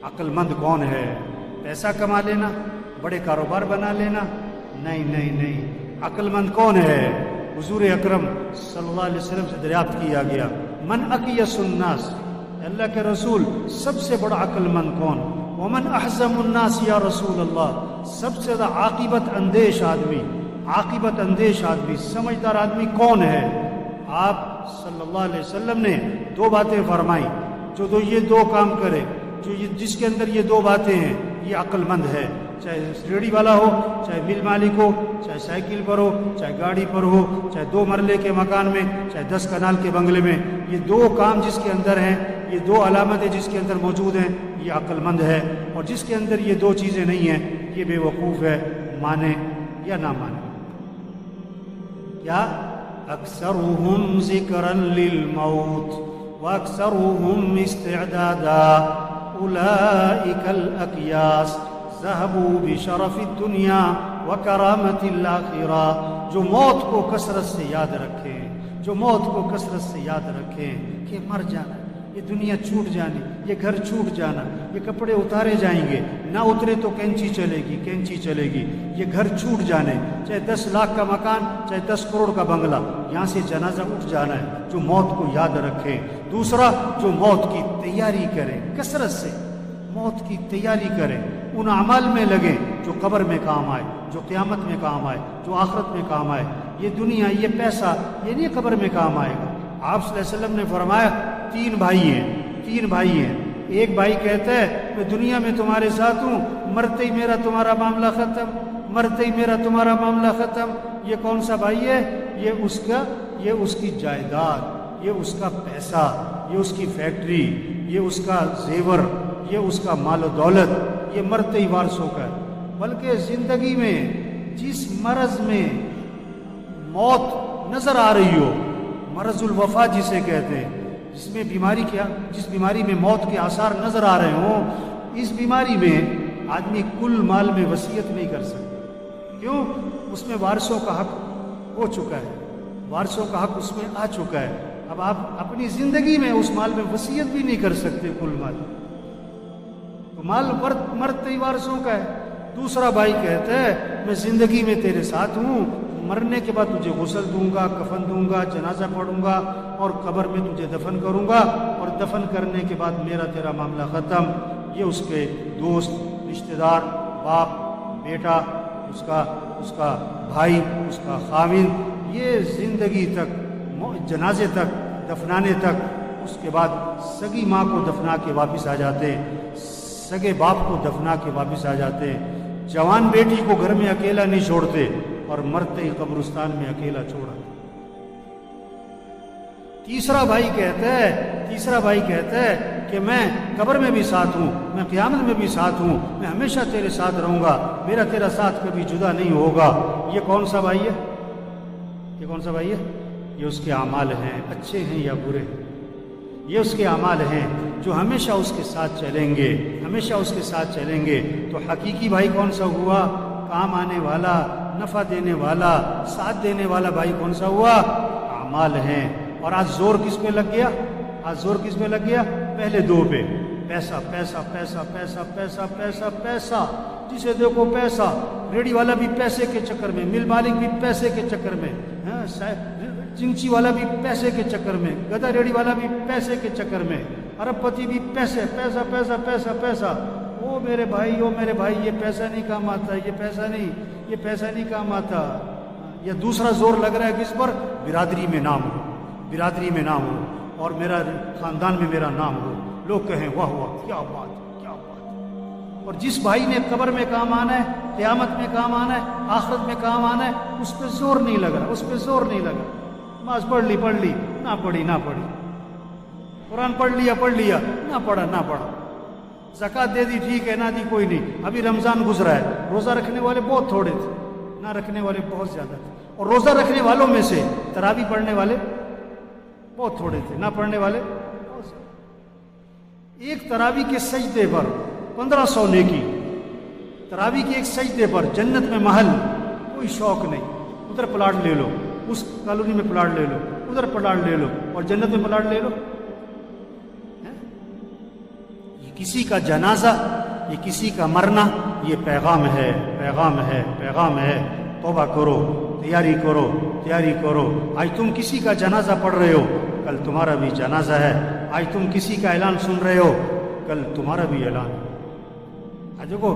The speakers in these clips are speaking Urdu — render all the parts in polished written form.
عقل مند کون ہے؟ پیسہ کما لینا، بڑے کاروبار بنا لینا؟ نہیں نہیں نہیں، عقل مند کون ہے؟ حضور اکرم صلی اللہ علیہ وسلم سے دریافت کیا گیا، من اکیس الناس، اللہ کے رسول سب سے بڑا عقل مند کون؟ ومن احزم الناس یا رسول اللہ، سب سے زیادہ عاقبت اندیش آدمی، عاقبت اندیش آدمی، سمجھدار آدمی کون ہے؟ آپ صلی اللہ علیہ وسلم نے دو باتیں فرمائی، جو یہ دو کام کرے، جس کے اندر یہ دو باتیں ہیں، یہ عقل مند ہے، چاہے ریڑھی والا ہو، چاہے مل مالک ہو، چاہے سائیکل پر ہو، چاہے گاڑی پر ہو، چاہے 2 مرلے کے مکان میں، چاہے 10 کنال کے بنگلے میں، یہ دو کام جس کے اندر ہیں، یہ دو علامتیں جس کے اندر موجود ہیں، یہ عقل مند ہے۔ اور جس کے اندر یہ دو چیزیں نہیں ہیں، یہ بے وقوف ہے، مانے یا نہ مانے۔ کیا؟ اکثرهم ذکرا للموت واکثرهم استعدادا اولئک الاکیاس ذهبوا بشرف الدنیا وکرامت الآخرہ، جو موت کو کثرت سے یاد رکھیں، جو موت کو کثرت سے یاد رکھیں کہ مر جانا، یہ دنیا چھوٹ جانی، یہ گھر چھوٹ جانا، یہ کپڑے اتارے جائیں گے، نہ اترے تو کینچی چلے گی، کینچی چلے گی، یہ گھر چھوٹ جانے، چاہے 10 لاکھ کا مکان، چاہے 10 کروڑ کا بنگلہ، یہاں سے جنازہ اٹھ جانا ہے، جو موت کو یاد رکھے۔ دوسرا، جو موت کی تیاری کرے، کثرت سے موت کی تیاری کرے، ان اعمال میں لگیں جو قبر میں کام آئے، جو قیامت میں کام آئے، جو آخرت میں کام آئے۔ یہ دنیا، یہ پیسہ، یہ نہیں قبر میں کام آئے گا۔ آپ صلی اللہ علیہ وسلم نے فرمایا 3 بھائی ہیں، ایک بھائی کہتا ہے میں دنیا میں تمہارے ساتھ ہوں، مرتے ہی میرا تمہارا معاملہ ختم، مرتے ہی میرا تمہارا معاملہ ختم۔ یہ کون سا بھائی ہے؟ یہ اس کی جائیداد، یہ اس کا پیسہ، یہ اس کی فیکٹری، یہ اس کا زیور، یہ اس کا مال و دولت، یہ مرتے ہی وارثوں کا ہے۔ بلکہ زندگی میں جس مرض میں موت نظر آ رہی ہو، مرض الوفا جسے کہتے ہیں، جس بیماری میں موت کے آثار نظر آ رہے ہوں، اس بیماری میں آدمی کل مال میں وصیت نہیں کر سکتا۔ کیوں؟ اس میں وارثوں کا حق ہو چکا ہے، وارثوں کا حق اس میں آ چکا ہے۔ اب آپ اپنی زندگی میں اس مال میں وصیت بھی نہیں کر سکتے کل مال، تو مال مرتے ہی وارثوں کا ہے۔ دوسرا بھائی کہتا ہے میں زندگی میں تیرے ساتھ ہوں، مرنے کے بعد تجھے غسل دوں گا، کفن دوں گا، جنازہ پڑھوں گا اور قبر میں تجھے دفن کروں گا، اور دفن کرنے کے بعد میرا تیرا معاملہ ختم۔ یہ اس کے دوست، رشتہ دار، باپ، بیٹا، اس کا بھائی، اس کا خاوند، یہ زندگی تک، جنازے تک، دفنانے تک، اس کے بعد سگی ماں کو دفنا کے واپس آ جاتے، سگے باپ کو دفنا کے واپس آ جاتے، جوان بیٹی کو گھر میں اکیلا نہیں چھوڑتے، اور مرتے ہی قبرستان میں اکیلا چھوڑا۔ تیسرا بھائی کہتا ہے کہ میں قبر میں بھی ساتھ ہوں، میں قیامت میں بھی ساتھ ہوں، میں ہمیشہ تیرے ساتھ رہوں گا، میرا تیرا ساتھ کبھی جدا نہیں ہوگا۔ یہ کون سا بھائی ہے؟ یہ اس کے اعمال ہیں، اچھے ہیں یا برے ہیں؟ یہ اس کے اعمال ہیں جو ہمیشہ اس کے ساتھ چلیں گے، ہمیشہ اس کے ساتھ چلیں گے۔ تو حقیقی بھائی کون سا ہوا؟ کام آنے والا، نفع دینے والا، ساتھ دینے والا بھائی کون سا ہوا؟ اعمال ہیں۔ اور آج زور کس پہ لگ گیا؟ پہلے 2 پہ، پیسہ پیسہ پیسہ پیسہ پیسہ پیسہ پیسہ، جسے دیکھو پیسہ، ریڑھی والا بھی پیسے کے چکر میں، مل مالک بھی پیسے کے چکر میں، چنچی والا بھی پیسے کے چکر میں، گدھا ریڑھی والا بھی پیسے کے چکر میں، ارب پتی بھی پیسہ پیسہ پیسہ پیسہ پیسہ۔ او میرے بھائی، یہ پیسہ نہیں کام آتا، یہ پیسہ نہیں کام آتا۔ یا دوسرا زور لگ رہا ہے کس پر؟ برادری میں نام ہو اور میرا خاندان میں میرا نام ہو، لوگ کہیں واہ واہ، کیا بات۔ اور جس بھائی نے قبر میں کام آنا ہے، قیامت میں کام آنا ہے، آخرت میں کام آنا ہے، اس پہ زور نہیں لگ رہا، نماز پڑھ لی، نہ پڑھی، قرآن پڑھ لیا، نہ پڑھا، زکوٰۃ دے دی ٹھیک ہے، نہ دی کوئی نہیں۔ ابھی رمضان گزرا ہے، روزہ رکھنے والے بہت تھوڑے تھے، نہ رکھنے والے بہت زیادہ تھے، اور روزہ رکھنے والوں میں سے تراویح پڑھنے والے بہت تھوڑے تھے، نہ پڑھنے والے بہت زیادہ۔ ایک تراویح کے سجدے پر 1500 نیکی، تراویح کے ایک سجدے پر جنت میں محل، کوئی شوق نہیں، ادھر پلاٹ لے لو، اس کالونی میں پلاٹ لے لو، ادھر پلاٹ لے لو، اور جنت میں پلاٹ لے لو۔ کسی کا جنازہ، یہ کسی کا مرنا، یہ پیغام ہے، پیغام ہے، پیغام ہے۔ توبہ کرو، تیاری کرو، تیاری کرو۔ آج تم کسی کا جنازہ پڑھ رہے ہو، کل تمہارا بھی جنازہ ہے۔ آج تم کسی کا اعلان سن رہے ہو، کل تمہارا بھی اعلان۔ آج دیکھو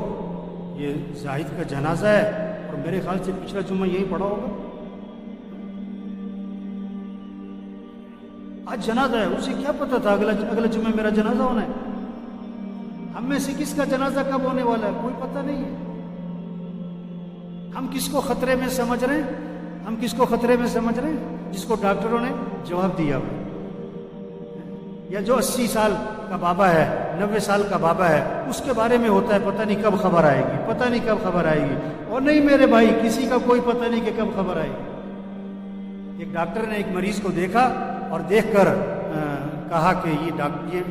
یہ زاہد کا جنازہ ہے، اور میرے خیال سے پچھلا جمعہ یہی پڑھا ہوگا۔ آج جنازہ ہے، اسے کیا پتا تھا اگلا جمعہ میرا جنازہ ہونا ہے؟ ہم میں سے کس کا جنازہ کب ہونے والا ہے کوئی پتہ نہیں ہے۔ ہم کس کو خطرے میں سمجھ رہے ہیں؟ ہم کس کو خطرے میں سمجھ رہے ہیں؟ جس کو ڈاکٹروں نے جواب دیا ہوا، یا جو 80 سال کا بابا ہے، 90 سال کا بابا ہے، اس کے بارے میں ہوتا ہے پتہ نہیں کب خبر آئے گی، پتہ نہیں کب خبر آئے گی۔ اور نہیں میرے بھائی، کسی کا کوئی پتہ نہیں کہ کب خبر آئے گی۔ ایک ڈاکٹر نے ایک مریض کو دیکھا اور دیکھ کر کہا کہ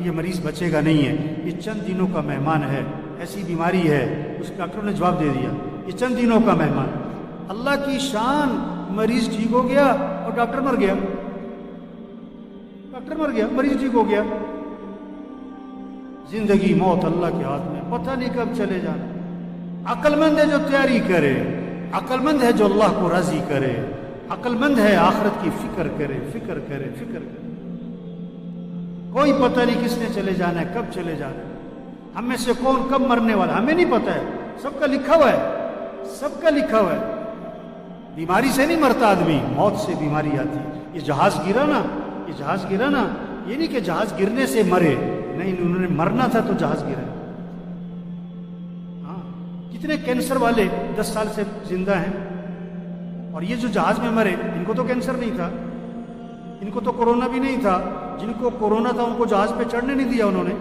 یہ مریض بچے گا نہیں ہے، یہ چند دنوں کا مہمان ہے، ایسی بیماری ہے۔ اس ڈاکٹر نے جواب دے دیا یہ چند دنوں کا مہمان۔ اللہ کی شان، مریض ٹھیک ہو گیا اور ڈاکٹر مر گیا، ڈاکٹر مر گیا، مریض ٹھیک ہو گیا۔ زندگی موت اللہ کے ہاتھ میں، پتہ نہیں کب چلے جانا۔ عقل مند ہے جو تیاری کرے، عقل مند ہے جو اللہ کو راضی کرے، عقل مند ہے آخرت کی فکر کرے، فکر کرے، فکر کرے۔ کوئی پتہ نہیں کس نے چلے جانا ہے، کب چلے جانا ہے۔ ہم میں سے کون کب مرنے والا ہمیں نہیں پتہ ہے، سب کا لکھا ہوا ہے، سب کا لکھا ہوا ہے۔ بیماری سے نہیں مرتا آدمی، موت سے بیماری آتی ہے۔ یہ جہاز گرا نا، یہ جہاز گرا نا، یہ نہیں کہ جہاز گرنے سے مرے، نہیں، انہوں نے مرنا تھا تو جہاز گرا۔ ہاں، کتنے کینسر والے 10 سال سے زندہ ہیں، اور یہ جو جہاز میں مرے ان کو تو کینسر نہیں تھا، ان کو تو کورونا بھی نہیں تھا۔ جن کو کورونا تھا ان کو جہاز پہ چڑھنے نہیں دیا انہوں نے۔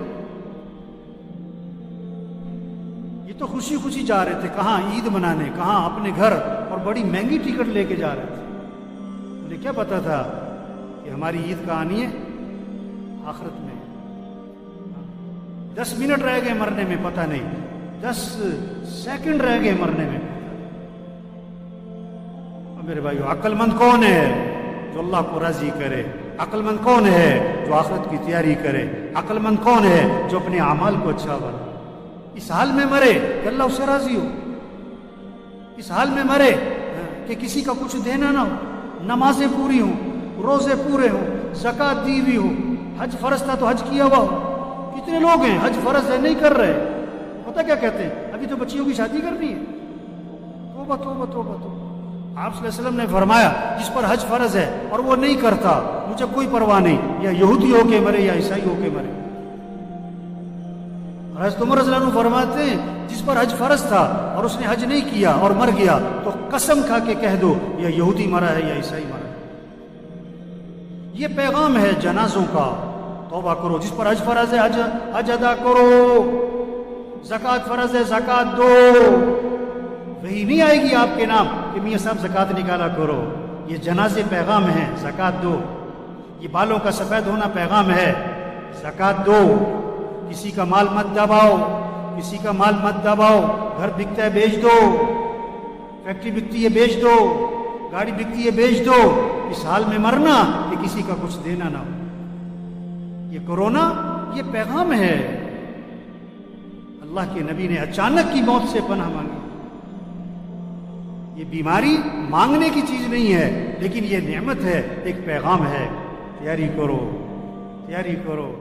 یہ تو خوشی خوشی جا رہے تھے، کہاں عید منانے، کہاں اپنے گھر، اور بڑی مہنگی ٹکٹ لے کے جا رہے تھے۔ انہیں کیا پتا تھا کہ ہماری عید کا آنی ہے آخرت میں۔ 10 منٹ رہ گئے مرنے میں، پتہ نہیں، 10 سیکنڈ رہ گئے مرنے میں۔ اور میرے بھائیو، عقل مند کون ہے جو اللہ کو راضی کرے؟ عقل مند کون ہے جو آخرت کی تیاری کرے؟ عقل مند کون ہے جو اپنے اعمال کو اچھا بنائے؟ اس حال میں مرے کہ اللہ اس سے راضی ہو، اس حال میں مرے کہ کسی کا کچھ دینا نہ ہو، نمازیں پوری ہوں، روزے پورے ہوں، زکوٰۃ دی ہوئی ہو، حج فرض تھا تو حج کیا ہوا ہو۔ کتنے لوگ ہیں حج فرض ہے نہیں کر رہے، پتہ کیا کہتے ہیں ابھی تو بچیوں کی شادی کرنی ہے۔ توبہ توبہ توبہ توبہ۔ آپ صلی اللہ علیہ وسلم نے فرمایا جس پر حج فرض ہے اور وہ نہیں کرتا، مجھے کوئی پرواہ نہیں، یا یہودی ہو کے مرے یا عیسائی ہو کے مرے۔ حضرت عمر رضی اللہ عنہ فرماتے ہیں جس پر حج فرض تھا اور اس نے حج نہیں کیا اور مر گیا تو قسم کھا کے کہہ دو یا یہودی مرا ہے یا عیسائی مرا ہے۔ یہ پیغام ہے جنازوں کا، توبہ کرو۔ جس پر حج فرض ہے حج ادا کرو، زکوٰۃ فرض ہے زکوٰۃ دو۔ وہی نہیں آئے گی آپ کے نام کہ میاں صاحب زکوٰۃ نکالا کرو، یہ جنازے پیغام ہیں، زکوٰۃ دو۔ یہ بالوں کا سفید ہونا پیغام ہے، زکوٰۃ دو۔ کسی کا مال مت دباؤ، کسی کا مال مت دباؤ۔ گھر بکتا ہے بیچ دو، فیکٹری بکتی ہے بیچ دو، گاڑی بکتی ہے بیچ دو۔ اس حال میں مرنا کہ کسی کا کچھ دینا نہ ہو۔ یہ کورونا یہ پیغام ہے۔ اللہ کے نبی نے اچانک کی موت سے پناہ مانگی۔ یہ بیماری مانگنے کی چیز نہیں ہے، لیکن یہ نعمت ہے، ایک پیغام ہے۔ تیاری کرو، تیاری کرو۔